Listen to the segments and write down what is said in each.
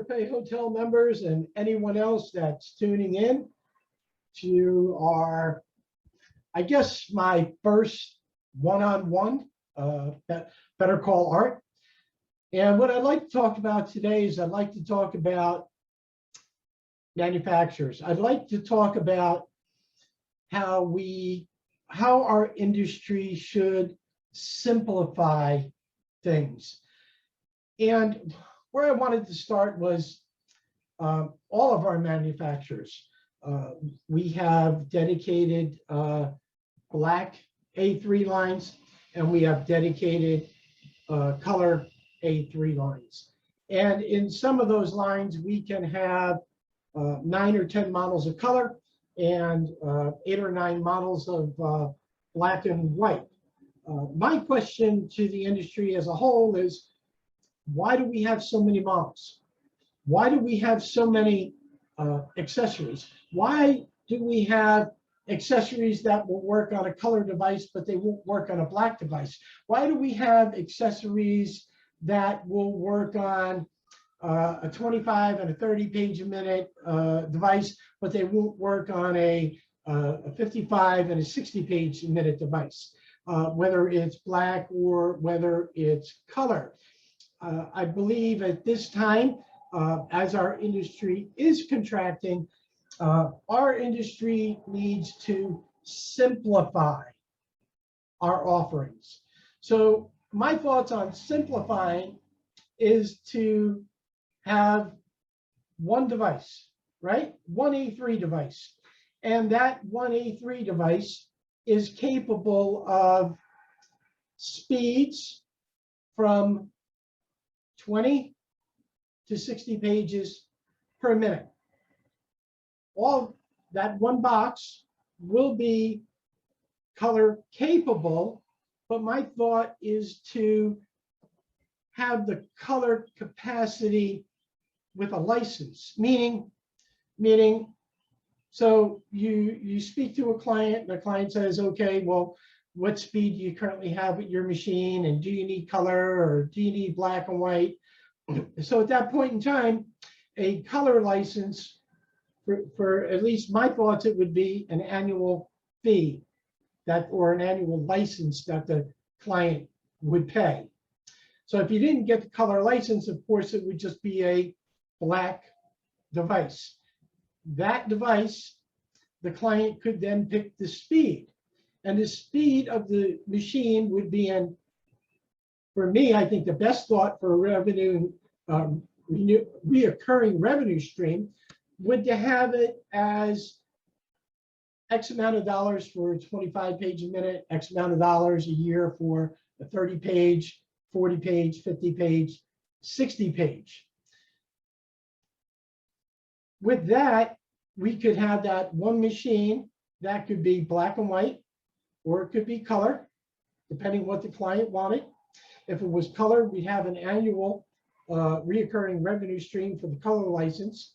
Pay Hotel members and anyone else that's tuning in to our, I guess, my first one-on-one Better Call Art. And what I'd like to talk about today is I'd like to talk about manufacturers. I'd like to talk about how our industry should simplify things. And where I wanted to start was all of our manufacturers. We have dedicated black A3 lines, and we have dedicated color A3 lines. And in some of those lines, we can have 9 or 10 models of color and 8 or 9 models of black and white. My question to the industry as a whole is, why do we have so many models? Why do we have so many accessories? Why do we have accessories that will work on a color device, but they won't work on a black device? Why do we have accessories that will work on a 25 and a 30 page a minute device, but they won't work on a 55 and a 60 page a minute device, whether it's black or whether it's color? I believe at this time, as our industry is contracting, our industry needs to simplify our offerings. So my thoughts on simplifying is to have one device, right? One A3 device. And that one A3 device is capable of speeds from 20 to 60 pages per minute. All that one box will be color capable, but my thought is to have the color capacity with a license, meaning, so you speak to a client, and the client says, okay, well, what speed do you currently have with your machine, and do you need color, or do you need black and white? So at that point in time, a color license, for at least my thoughts, it would be an annual fee or an annual license that the client would pay. So if you didn't get the color license, of course, it would just be a black device. That device, the client could then pick the speed. And the speed of the machine would be in, for me, I think the best thought for a revenue, reoccurring revenue stream would to have it as X amount of dollars for a 25 page a minute, X amount of dollars a year for a 30 page, 40 page, 50 page, 60 page. With that, we could have that one machine that could be black and white, or it could be color, depending what the client wanted. If it was color, we'd have an annual reoccurring revenue stream for the color license.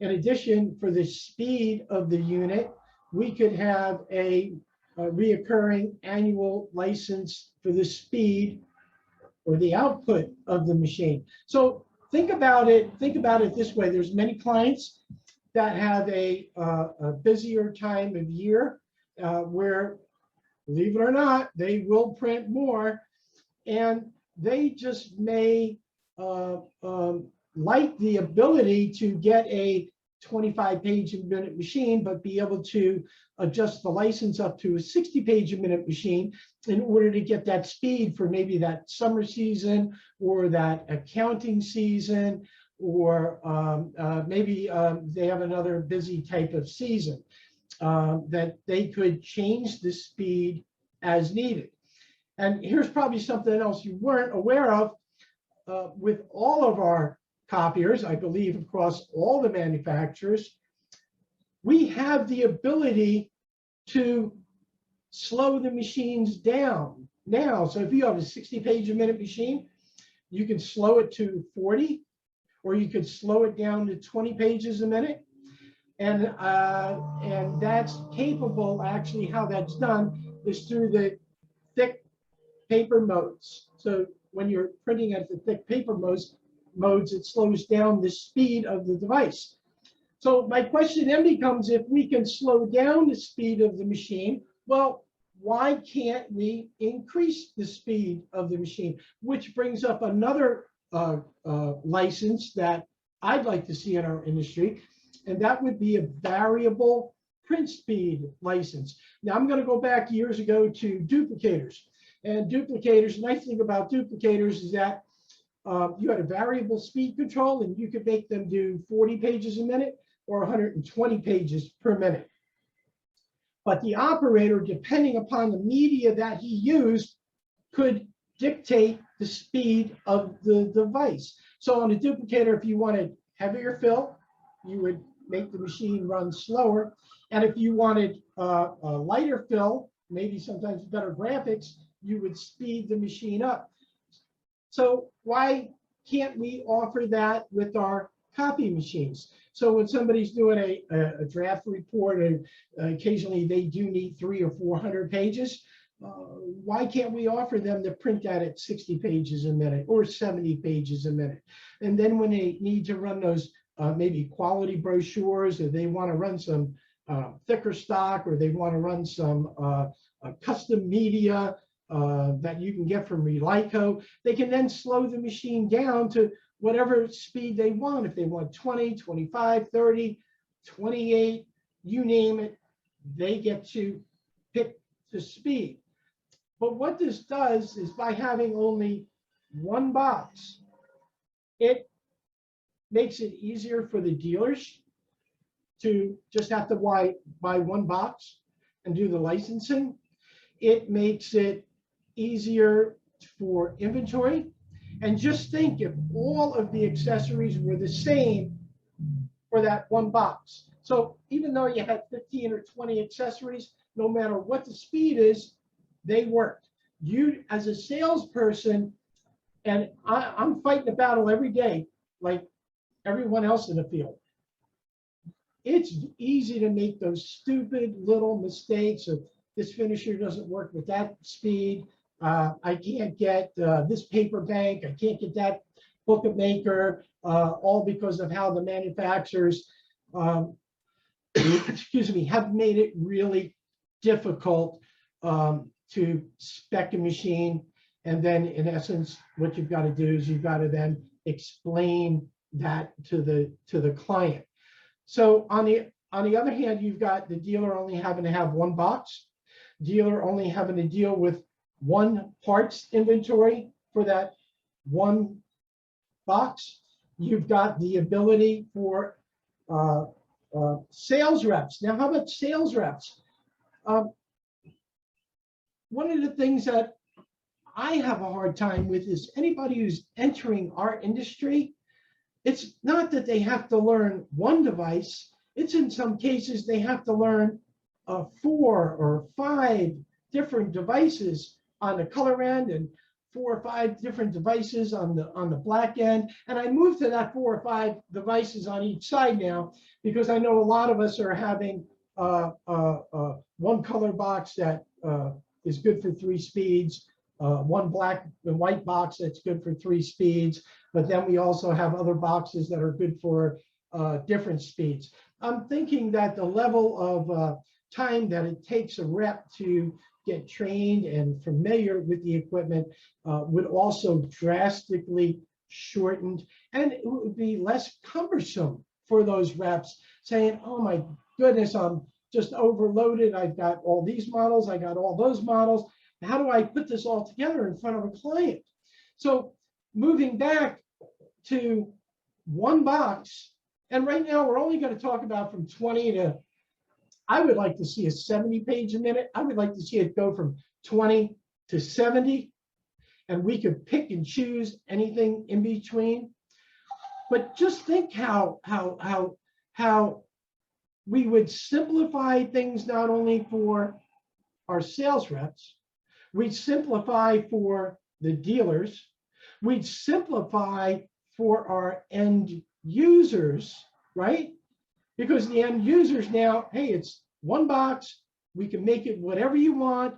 In addition, for the speed of the unit, we could have a reoccurring annual license for the speed or the output of the machine. So think about it this way. There's many clients that have a busier time of year where, believe it or not, they will print more, and they just may like the ability to get a 25 page a minute machine, but be able to adjust the license up to a 60 page a minute machine in order to get that speed for maybe that summer season or that accounting season, or maybe they have another busy type of season that they could change the speed as needed. And here's probably something else you weren't aware of. With all of our copiers, I believe across all the manufacturers, we have the ability to slow the machines down now. So if you have a 60 page a minute machine, you can slow it to 40, or you could slow it down to 20 pages a minute. And that's capable, actually, how that's done is through the thick paper modes. So when you're printing at the thick paper modes, modes, it slows down the speed of the device. So my question then becomes, if we can slow down the speed of the machine, well, why can't we increase the speed of the machine? Which brings up another license that I'd like to see in our industry, and that would be a variable print speed license. Now I'm going to go back years ago to duplicators. And duplicators, the nice thing about duplicators is that you had a variable speed control, and you could make them do 40 pages a minute or 120 pages per minute. But the operator, depending upon the media that he used, could dictate the speed of the device. So on a duplicator, if you wanted heavier fill, you would make the machine run slower. And if you wanted a lighter fill, maybe sometimes better graphics, you would speed the machine up. So why can't we offer that with our copy machines? So when somebody's doing a draft report, and occasionally they do need 300 or 400 pages, why can't we offer them to print that at 60 pages a minute or 70 pages a minute? And then when they need to run those maybe quality brochures, or they want to run some thicker stock, or they want to run some custom media that you can get from Relico, they can then slow the machine down to whatever speed they want. If they want 20, 25, 30, 28, you name it, they get to pick the speed. But what this does is, by having only one box, it makes it easier for the dealers to just have to buy one box and do the licensing. It makes it easier for inventory. And just think, if all of the accessories were the same for that one box. So even though you had 15 or 20 accessories, no matter what the speed is, they worked. You, as a salesperson, and I'm fighting a battle every day, like everyone else in the field. It's easy to make those stupid little mistakes of, this finisher doesn't work with that speed. I can't get this paper bank. I can't get that book maker, all because of how the manufacturers, excuse me, have made it really difficult to spec a machine. And then in essence, what you've got to do is you've got to then explain that to the client. So on the other hand, you've got the dealer only having to have one box, dealer only having to deal with one parts inventory for that one box. You've got the ability for sales reps. Now, how about sales reps? One of the things that I have a hard time with is anybody who's entering our industry. It's not that they have to learn one device. It's in some cases they have to learn 4 or 5 different devices on the color end, and 4 or 5 different devices on the black end. And I moved to that 4 or 5 devices on each side now, because I know a lot of us are having one color box that is good for 3 speeds, one black and white box that's good for 3 speeds, but then we also have other boxes that are good for different speeds. I'm thinking that the level of time that it takes a rep to get trained and familiar with the equipment would also drastically shortened, and it would be less cumbersome for those reps, saying, oh my goodness, I'm just overloaded. I've got all these models, I got all those models. How do I put this all together in front of a client? So moving back to one box, and right now we're only going to talk about from 20 to, I would like to see a 70 page a minute. I would like to see it go from 20 to 70, and we could pick and choose anything in between. But just think how we would simplify things, not only for our sales reps, we'd simplify for the dealers, we'd simplify for our end users, right? Because the end users now, hey, it's one box, we can make it whatever you want,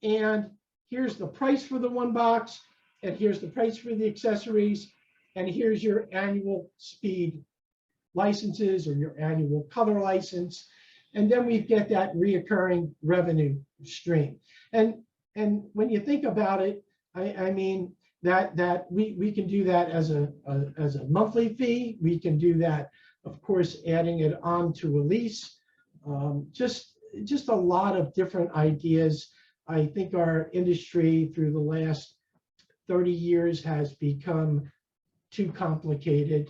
and here's the price for the one box, and here's the price for the accessories, and here's your annual speed licenses or your annual color license. And then we get that reoccurring revenue stream. And when you think about it, I mean, that we can do that as a monthly fee. We can do that, of course, adding it on to a lease. Just a lot of different ideas. I think our industry through the last 30 years has become too complicated,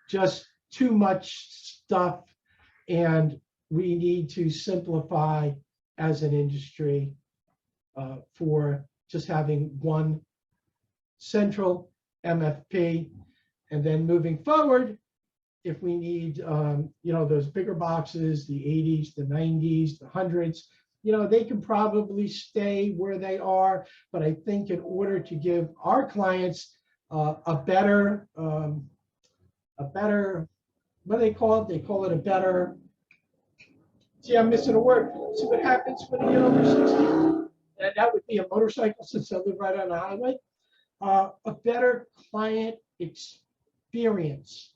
just too much stuff, and we need to simplify as an industry for just having one central MFP. And then moving forward, if we need, those bigger boxes, the 80s, the 90s, the 100s, they can probably stay where they are. But I think in order to give our clients a better, what do they call it? They call it a better, see, I'm missing a word. See what happens when you get over 60? And that would be a motorcycle, since I live right on the highway. A better client experience.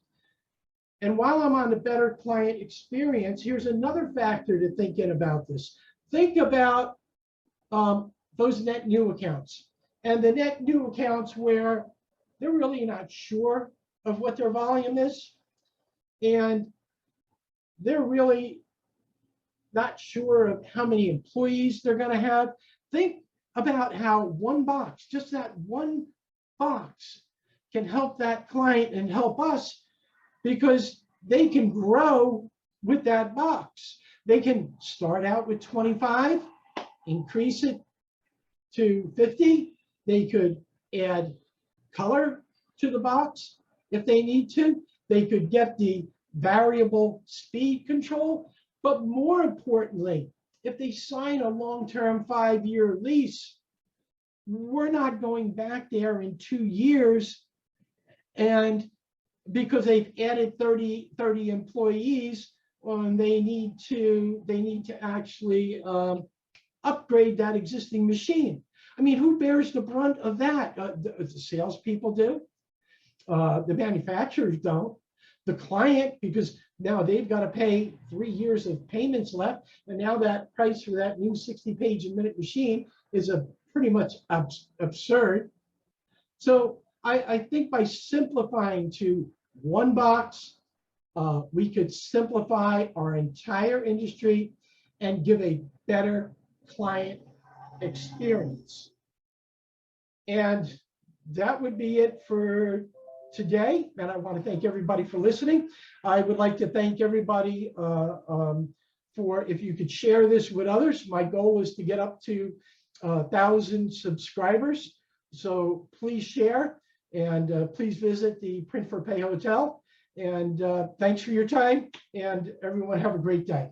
And while I'm on the better client experience, here's another factor to thinking about this. Think about those net new accounts, and the net new accounts where they're really not sure of what their volume is, and they're really not sure of how many employees they're going to have. Think about how one box, just that one box, can help that client and help us, because they can grow with that box. They can start out with 25, increase it to 50. They could add color to the box if they need to. They could get the variable speed control. But more importantly, if they sign a long-term 5-year lease, we're not going back there in 2 years, and because they've added 30 employees, they need to actually upgrade that existing machine. I mean, who bears the brunt of that? The salespeople do. The manufacturers don't. The client, because now they've got to pay 3 years of payments left, and now that price for that new 60-page a minute machine is pretty much absurd. So I think by simplifying to one box, we could simplify our entire industry and give a better client experience. And that would be it for today. And I want to thank everybody for listening. I would like to thank everybody for, if you could share this with others. My goal is to get up to 1,000 subscribers. So please share, and please visit the Print for Pay Hotel. And thanks for your time, and everyone have a great day.